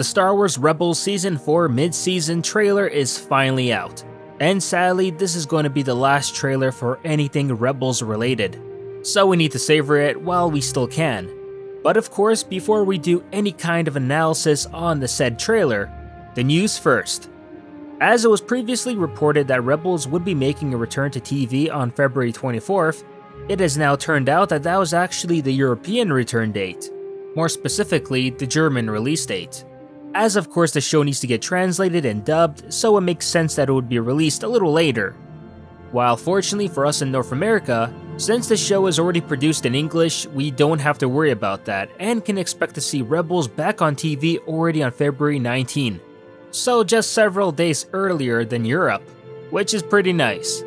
the Star Wars Rebels Season 4 mid-season trailer is finally out. And sadly, this is going to be the last trailer for anything Rebels related. So we need to savor it while we still can. But of course, before we do any kind of analysis on the said trailer, the news first. As it was previously reported that Rebels would be making a return to TV on February 24th, it has now turned out that that was actually the European return date. More specifically, the German release date. As of course the show needs to get translated and dubbed, so it makes sense that it would be released a little later. While fortunately for us in North America, since the show is already produced in English, we don't have to worry about that and can expect to see Rebels back on TV already on February 19. So just several days earlier than Europe, which is pretty nice.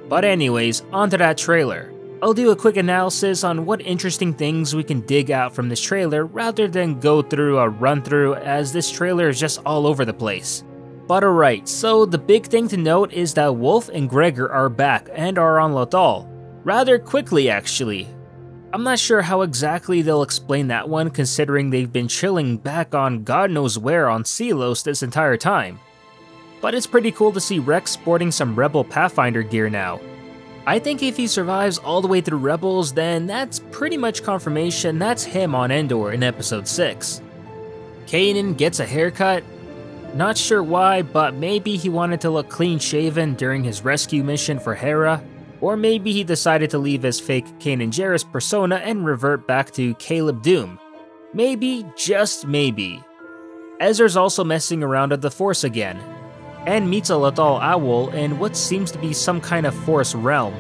But anyways, onto that trailer. I'll do a quick analysis on what interesting things we can dig out from this trailer rather than go through a run through, as this trailer is just all over the place. But alright, so the big thing to note is that Wolf and Gregor are back and are on Lothal. Rather quickly actually. I'm not sure how exactly they'll explain that one, considering they've been chilling back on God knows where on SYLO this entire time. But it's pretty cool to see Rex sporting some Rebel Pathfinder gear now. I think if he survives all the way through Rebels, then that's pretty much confirmation that's him on Endor in episode 6. Kanan gets a haircut. Not sure why, but maybe he wanted to look clean shaven during his rescue mission for Hera. Or maybe he decided to leave his fake Kanan Jarrus persona and revert back to Caleb Doom. Maybe, just maybe. Ezra's also messing around with the Force again, and meets a Lothal owl in what seems to be some kind of Force realm,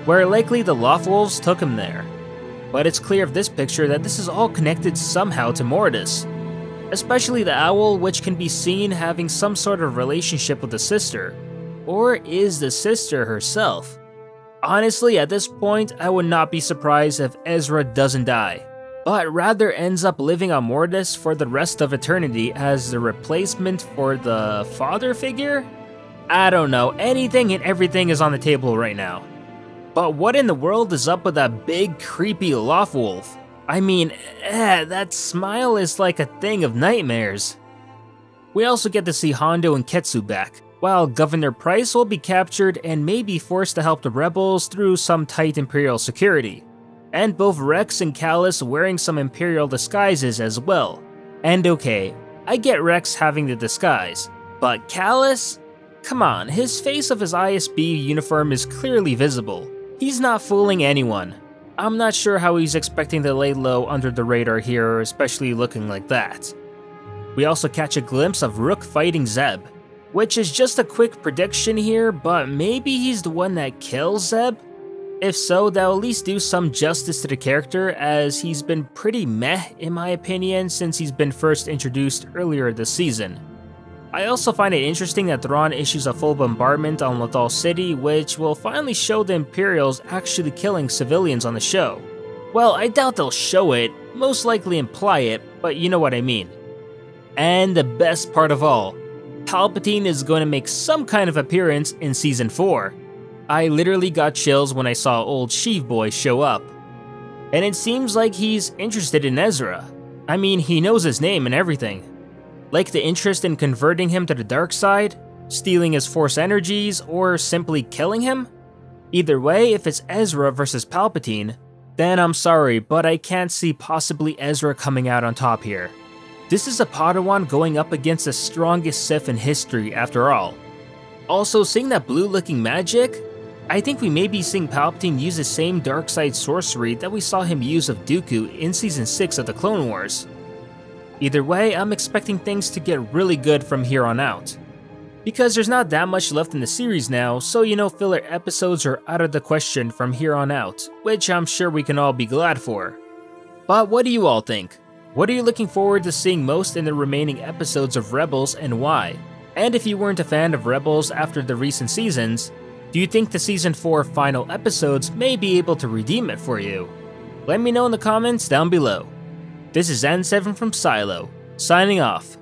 where likely the Loth-wolves took him there. But it's clear of this picture that this is all connected somehow to Mortis, especially the owl, which can be seen having some sort of relationship with the sister. Or is the sister herself? Honestly, at this point, I would not be surprised if Ezra doesn't die, but rather ends up living on Mortis for the rest of eternity as the replacement for the father figure? I don't know, anything and everything is on the table right now. But what in the world is up with that big creepy Loth-wolf? I mean, that smile is like a thing of nightmares. We also get to see Hondo and Ketsu back, while Governor Price will be captured and may be forced to help the rebels through some tight Imperial security. And both Rex and Kallus wearing some Imperial disguises as well. And okay, I get Rex having the disguise, but Kallus? Come on, his face of his ISB uniform is clearly visible. He's not fooling anyone. I'm not sure how he's expecting to lay low under the radar here, especially looking like that. We also catch a glimpse of Rook fighting Zeb, which is just a quick prediction here, but maybe he's the one that kills Zeb? If so, that'll at least do some justice to the character, as he's been pretty meh in my opinion since he's been first introduced earlier this season. I also find it interesting that Thrawn issues a full bombardment on Lothal City, which will finally show the Imperials actually killing civilians on the show. Well, I doubt they'll show it, most likely imply it, but you know what I mean. And the best part of all, Palpatine is going to make some kind of appearance in Season 4. I literally got chills when I saw old Sheev Boy show up. And it seems like he's interested in Ezra. I mean, he knows his name and everything. Like the interest in converting him to the dark side, stealing his Force energies, or simply killing him? Either way, if it's Ezra versus Palpatine, then I'm sorry, but I can't see possibly Ezra coming out on top here. This is a Padawan going up against the strongest Sith in history after all. Also, seeing that blue-looking magic, I think we may be seeing Palpatine use the same dark side sorcery that we saw him use of Dooku in Season 6 of the Clone Wars. Either way, I'm expecting things to get really good from here on out. Because there's not that much left in the series now, so filler episodes are out of the question from here on out, which I'm sure we can all be glad for. But what do you all think? What are you looking forward to seeing most in the remaining episodes of Rebels and why? And if you weren't a fan of Rebels after the recent seasons, do you think the Season 4 final episodes may be able to redeem it for you? Let me know in the comments down below. This is N7 from SYLO, signing off.